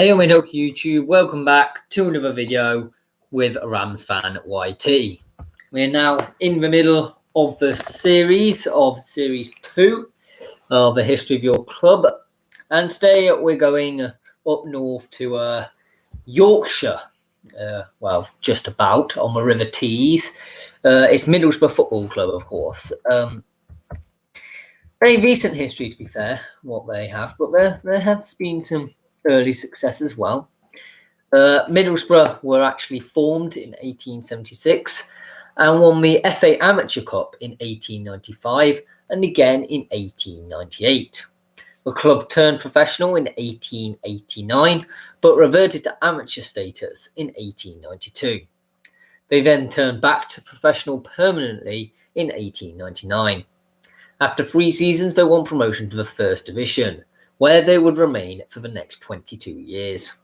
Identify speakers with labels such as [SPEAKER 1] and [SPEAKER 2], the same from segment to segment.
[SPEAKER 1] Hey, my dog YouTube, welcome back to another video with Rams fan YT. We are now in the middle of the series Series 2 of the history of your club, and today we're going up north to Yorkshire, just about on the River Tees. It's Middlesbrough Football Club, of course. Very recent history, to be fair, what they have, but there has been some early success as well. Middlesbrough were actually formed in 1876 and won the FA Amateur Cup in 1895 and again in 1898. The club turned professional in 1889 but reverted to amateur status in 1892. They then turned back to professional permanently in 1899. After 3 seasons, they won promotion to the First Division, where they would remain for the next 22 years.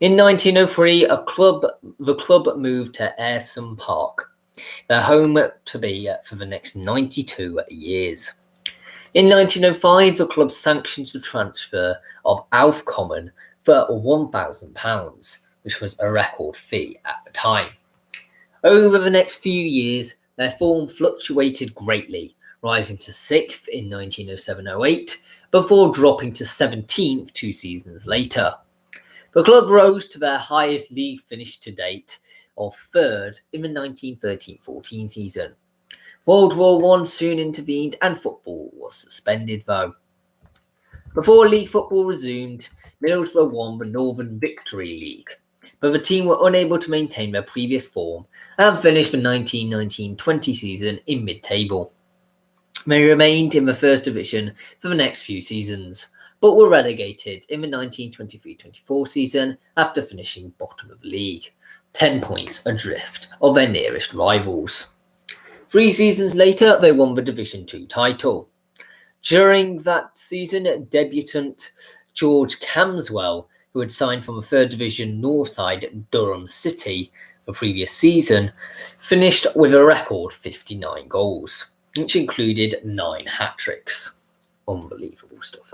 [SPEAKER 1] In 1903, the club moved to Ayresome Park, their home to be for the next 92 years. In 1905, the club sanctioned the transfer of Alf Common for £1,000, which was a record fee at the time. Over the next few years, their form fluctuated greatly, rising to 6th in 1907-08 before dropping to 17th 2 seasons later. The club rose to their highest league finish to date of 3rd in the 1913-14 season. World War I soon intervened and football was suspended though. Before league football resumed, Middlesbrough won the Northern Victory League, but the team were unable to maintain their previous form and finished the 1919-20 season in mid-table. They remained in the First Division for the next few seasons, but were relegated in the 1923-24 season after finishing bottom of the league, 10 points adrift of their nearest rivals. 3 seasons later, they won the Division 2 title. During that season, debutant George Camswell, who had signed from the 3rd Division North side Durham City the previous season, finished with a record 59 goals, which included 9 hat-tricks. Unbelievable stuff.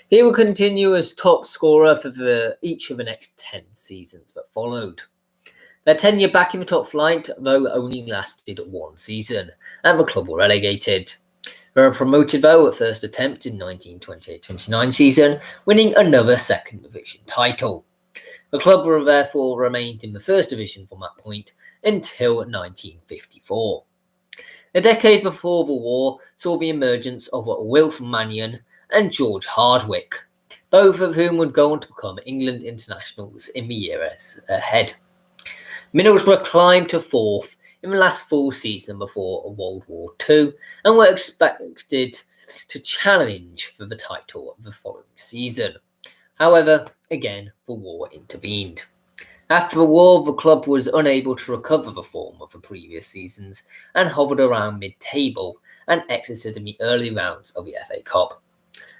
[SPEAKER 1] He will continue as top scorer for each of the next 10 seasons that followed. Their tenure back in the top flight, though, only lasted 1 season, and the club were relegated. They were promoted, though, at first attempt in 1928-29 season, winning another Second Division title. The club therefore remained in the First Division from that point until 1954. A decade before the war saw the emergence of Wilf Mannion and George Hardwick, both of whom would go on to become England internationals in the years ahead. Middlesbrough climbed to 4th in the last full season before World War II and were expected to challenge for the title of the following season. However, again, the war intervened. After the war, the club was unable to recover the form of the previous seasons and hovered around mid-table and exited in the early rounds of the FA Cup.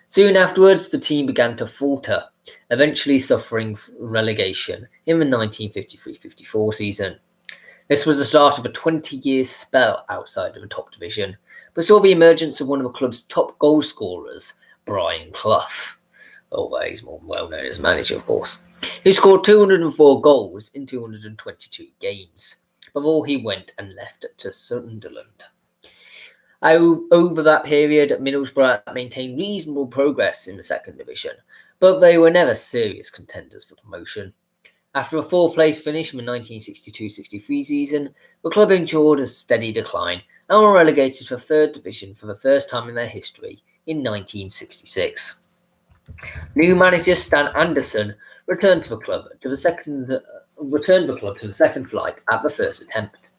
[SPEAKER 1] Soon afterwards, the team began to falter, eventually suffering relegation in the 1953-54 season. This was the start of a 20-year spell outside of the top division, but saw the emergence of one of the club's top goal scorers, Brian Clough, although he's more well known as manager, of course, who scored 204 goals in 222 games before he went and left to Sunderland. Over that period, Middlesbrough maintained reasonable progress in the Second Division, but they were never serious contenders for promotion. After a 4th place finish in the 1962-63 season, the club endured a steady decline and were relegated to 3rd Division for the first time in their history in 1966. New manager Stan Anderson returned the club to the second flight at the first attempt.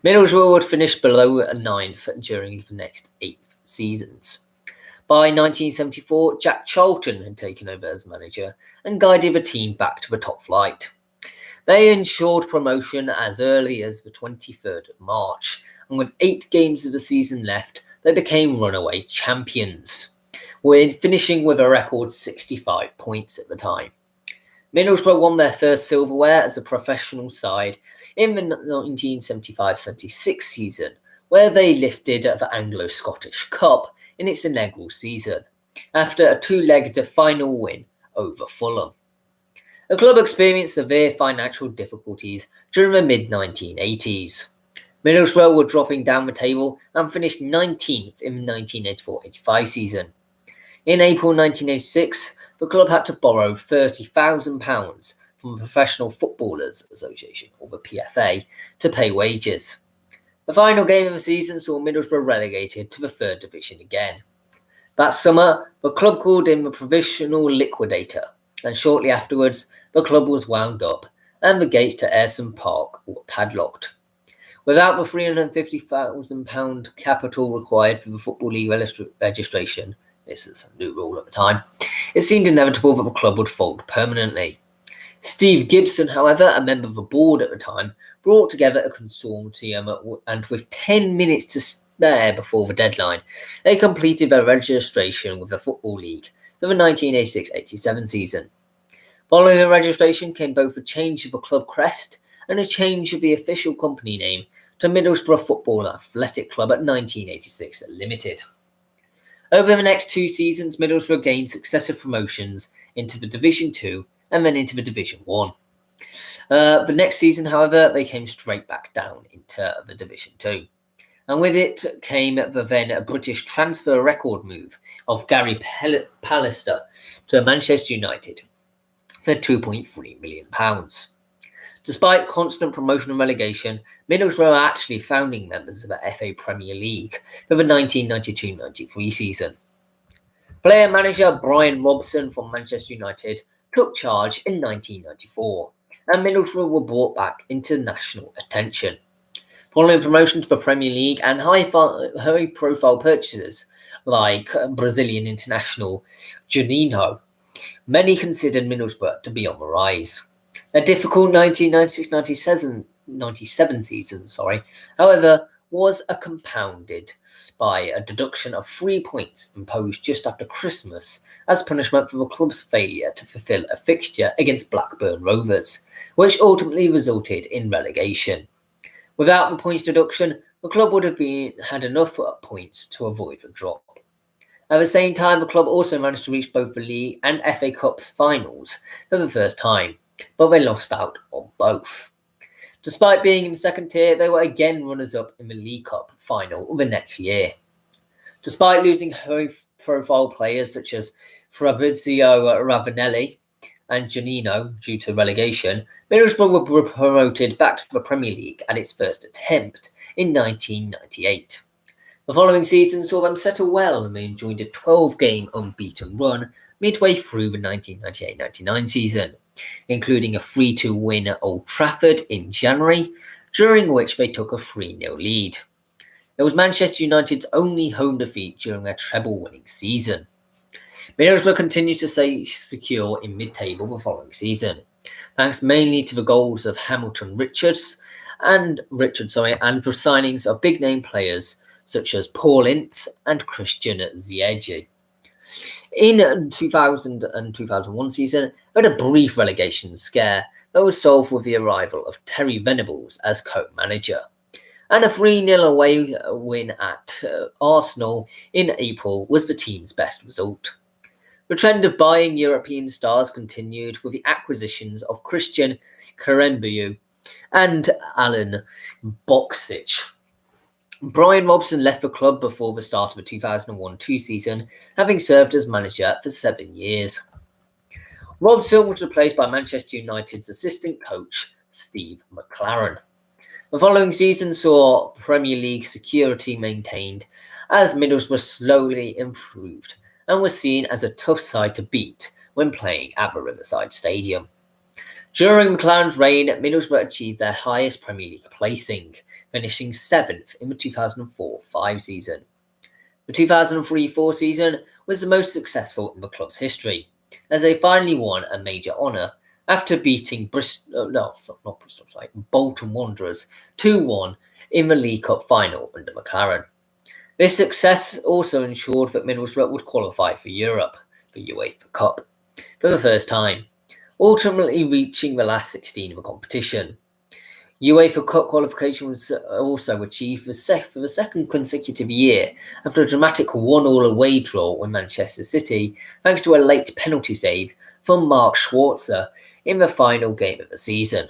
[SPEAKER 1] Middlesbrough would finish below 9th during the next 8 seasons. By 1974, Jack Charlton had taken over as manager and guided the team back to the top flight. They ensured promotion as early as the 23rd of March, and with 8 games of the season left, they became runaway champions, finishing with a record 65 points at the time. Middlesbrough won their first silverware as a professional side in the 1975-76 season, where they lifted the Anglo-Scottish Cup in its inaugural season, after a 2-legged final win over Fulham. The club experienced severe financial difficulties during the mid-1980s. Middlesbrough were dropping down the table and finished 19th in the 1984-85 season. In April 1986, the club had to borrow £30,000 from the Professional Footballers Association, or the PFA, to pay wages. The final game of the season saw Middlesbrough relegated to the third division again. That summer, the club called in the provisional liquidator, and shortly afterwards, the club was wound up and the gates to Ayresome Park were padlocked. Without the £350,000 capital required for the Football League registration, this is a new rule at the time, it seemed inevitable that the club would fold permanently. Steve Gibson, however, a member of the board at the time, brought together a consortium and with 10 minutes to spare before the deadline, they completed their registration with the Football League for the 1986-87 season. Following the registration came both a change of the club crest and a change of the official company name to Middlesbrough Football Athletic Club at 1986 Limited. Over the next 2 seasons, Middlesbrough gained successive promotions into the Division 2 and then into the Division 1. The next season, however, they came straight back down into the Division 2. And with it came the then British transfer record move of Gary Pallister to Manchester United for £2.3 million. Despite constant promotion and relegation, Middlesbrough are actually founding members of the FA Premier League for the 1992-93 season. Player-manager Brian Robson from Manchester United took charge in 1994, and Middlesbrough were brought back into national attention. Following promotion to the Premier League and high-profile purchases like Brazilian international Juninho, many considered Middlesbrough to be on the rise. A difficult 1996-97 season, however, was compounded by a deduction of 3 points imposed just after Christmas as punishment for the club's failure to fulfil a fixture against Blackburn Rovers, which ultimately resulted in relegation. Without the points deduction, the club would have had enough points to avoid the drop. At the same time, the club also managed to reach both the League and FA Cup finals for the first time, but they lost out on both. Despite being in the second tier, they were again runners-up in the League Cup final the next year. Despite losing high-profile players such as Fabrizio Ravanelli and Juninho due to relegation, Middlesbrough were promoted back to the Premier League at its first attempt in 1998. The following season saw them settle well and they enjoyed a 12-game unbeaten run midway through the 1998-99 season, including a 3-2 win at Old Trafford in January, during which they took a 3-0 lead. It was Manchester United's only home defeat during their treble-winning season. Middlesbrough continued to stay secure in mid-table the following season, thanks mainly to the goals of Hamilton Richards and the signings of big-name players such as Paul Ince and Christian Ziyech. In 2000 and 2001 season, they had a brief relegation scare that was solved with the arrival of Terry Venables as co-manager, and a 3-0 away win at Arsenal in April was the team's best result. The trend of buying European stars continued with the acquisitions of Christian Karembeu and Alan Boksic. Brian Robson left the club before the start of the 2001-2 season, having served as manager for 7 years. Robson was replaced by Manchester United's assistant coach, Steve McLaren. The following season saw Premier League security maintained as Middlesbrough slowly improved and was seen as a tough side to beat when playing at the Riverside Stadium. During McLaren's reign, Middlesbrough achieved their highest Premier League placing, finishing 7th in the 2004-5 season. The 2003-4 season was the most successful in the club's history, as they finally won a major honour after beating Bolton Wanderers 2-1 in the League Cup final under McLaren. This success also ensured that Middlesbrough would qualify for Europe, the UEFA Cup, for the first time, ultimately reaching the last 16 of the competition. UEFA Cup qualification was also achieved for the second consecutive year after a dramatic 1-1 away draw with Manchester City, thanks to a late penalty save from Mark Schwarzer in the final game of the season.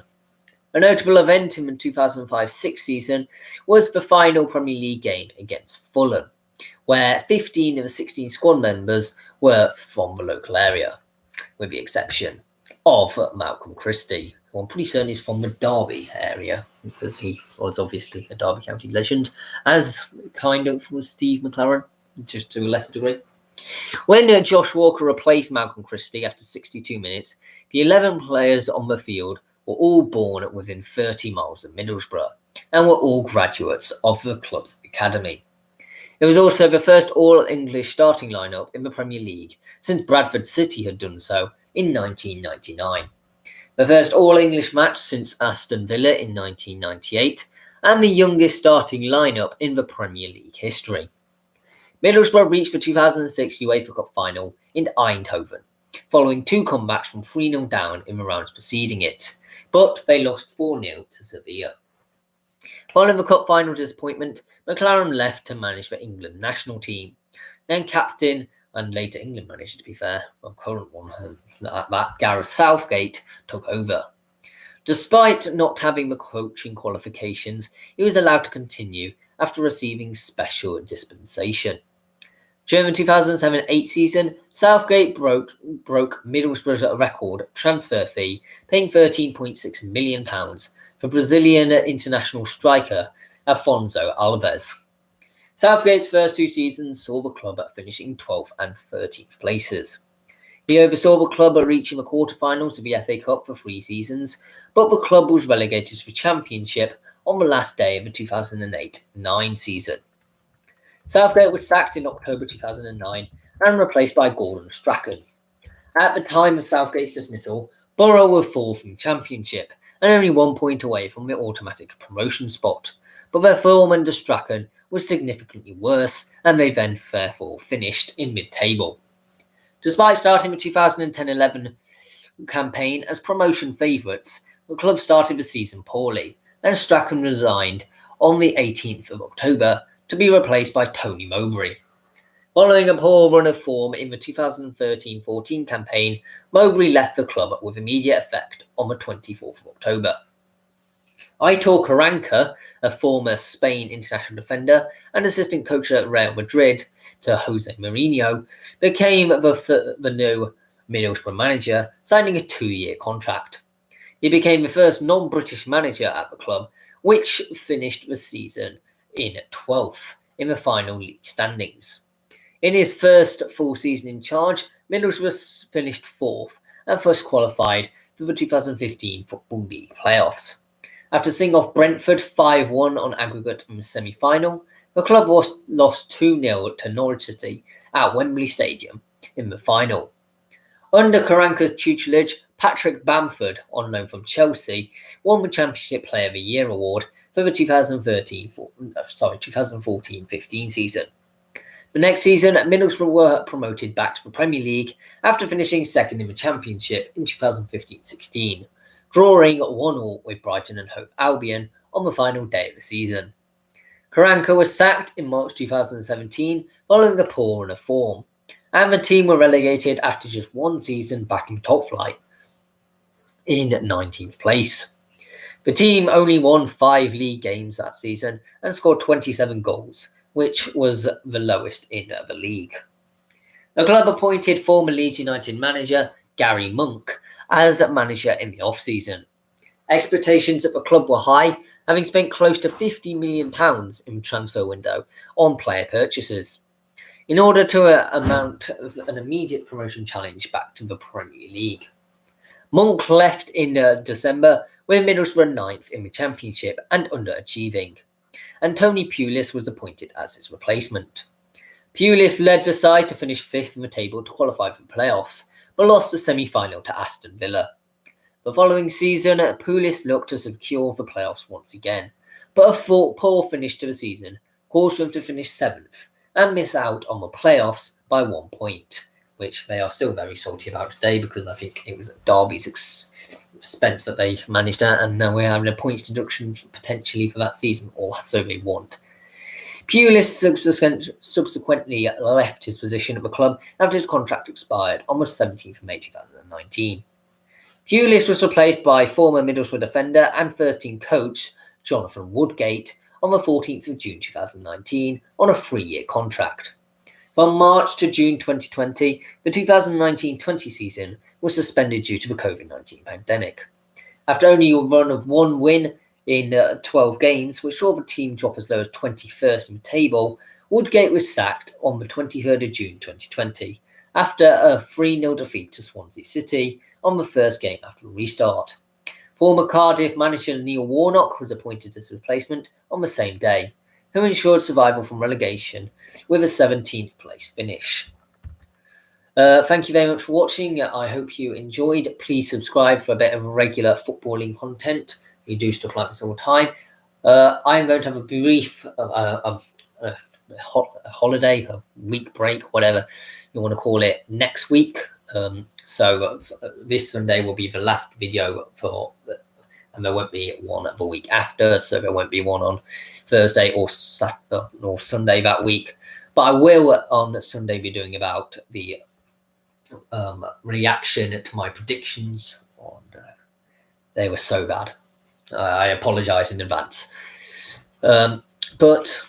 [SPEAKER 1] A notable event in the 2005-06 season was the final Premier League game against Fulham, where 15 of the 16 squad members were from the local area, with the exception of Malcolm Christie, who I'm pretty certain is from the Derby area, because he was obviously a Derby County legend, as kind of was Steve McLaren, just to a lesser degree. When Josh Walker replaced Malcolm Christie after 62 minutes, the 11 players on the field were all born within 30 miles of Middlesbrough and were all graduates of the club's academy. It was also the first all-English starting lineup in the Premier League since Bradford City had done so in 1999. The first all-English match since Aston Villa in 1998, and the youngest starting lineup in the Premier League history. Middlesbrough reached the 2006 UEFA Cup final in Eindhoven, following 2 comebacks from 3-0 down in the rounds preceding it, but they lost 4-0 to Sevilla. Following the cup final disappointment, McLaren left to manage the England national team. Then captain, and later England manager to be fair, the current one at that, Gareth Southgate, took over. Despite not having the coaching qualifications, he was allowed to continue after receiving special dispensation. During the 2007-08 season, Southgate broke Middlesbrough's record transfer fee, paying £13.6 million for Brazilian international striker Afonso Alves. Southgate's first 2 seasons saw the club finishing 12th and 13th places. He oversaw the club reaching the quarterfinals of the FA Cup for 3 seasons, but the club was relegated to the Championship on the last day of the 2008-09 season. Southgate was sacked in October 2009 and replaced by Gordon Strachan. At the time of Southgate's dismissal, Borough were 4th from Championship and only 1 point away from the automatic promotion spot, but their form under Strachan was significantly worse, and they then therefore finished in mid-table. Despite starting the 2010-11 campaign as promotion favourites, the club started the season poorly, and Strachan resigned on the 18th of October to be replaced by Tony Mowbray. Following a poor run of form in the 2013-14 campaign, Mowbray left the club with immediate effect on the 24th of October. Aitor Karanka, a former Spain international defender and assistant coach at Real Madrid to Jose Mourinho, became the new Middlesbrough manager, signing a 2-year contract. He became the first non-British manager at the club, which finished the season in 12th in the final league standings. In his first full season in charge, Middlesbrough finished 4th and first qualified for the 2015 Football League playoffs. After seeing off Brentford 5-1 on aggregate in the semi-final, the club lost 2-0 to Norwich City at Wembley Stadium in the final. Under Karanka's tutelage, Patrick Bamford, on loan from Chelsea, won the Championship Player of the Year award for the 2014-15 season. The next season, Middlesbrough were promoted back to the Premier League after finishing second in the Championship in 2015-16, drawing 1-1 with Brighton and Hove Albion on the final day of the season. Karanka was sacked in March 2017 following a poor run of form, and the team were relegated after just 1 season back in top flight in 19th place. The team only won 5 league games that season and scored 27 goals, which was the lowest in the league. The club appointed former Leeds United manager Gary Monk as manager in the off-season. Expectations at the club were high, having spent close to £50 million in the transfer window on player purchases, in order to amount an immediate promotion challenge back to the Premier League. Monk left in December with Middlesbrough 9th in the Championship and underachieving, and Tony Pulis was appointed as his replacement. Pulis led the side to finish 5th in the table to qualify for the playoffs, but lost the semi-final to Aston Villa. The following season, Pulis looked to secure the playoffs once again, but a poor finish to the season caused them to finish 7th and miss out on the playoffs by 1 point, which they are still very salty about today because I think it was at Derby's expense that they managed that, and now we're having a points deduction potentially for that season, or so they want. Pulis subsequently left his position at the club after his contract expired on the 17th of May 2019. Pulis was replaced by former Middlesbrough defender and first-team coach Jonathan Woodgate on the 14th of June 2019 on a 3-year contract. From March to June 2020, the 2019-20 season was suspended due to the COVID-19 pandemic. After only a run of one win in 12 games, which saw the team drop as low as 21st in the table, Woodgate was sacked on the 23rd of June 2020 after a 3-0 defeat to Swansea City on the first game after the restart. Former Cardiff manager Neil Warnock was appointed as replacement on the same day, who ensured survival from relegation with a 17th place finish. Thank you very much for watching. I hope you enjoyed. Please subscribe for a bit of regular footballing content. We do stuff like this all the time. I am going to have a brief holiday, a week break, whatever you want to call it, next week. So this Sunday will be the last video and there won't be one the week after. So there won't be one on Thursday or Sunday that week. But I will on Sunday be doing about the reaction to my predictions. They were so bad. I apologize in advance. But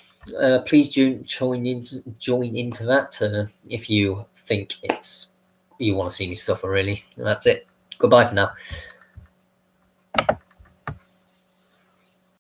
[SPEAKER 1] please join into that if you think you want to see me suffer, really. That's it. Goodbye for now.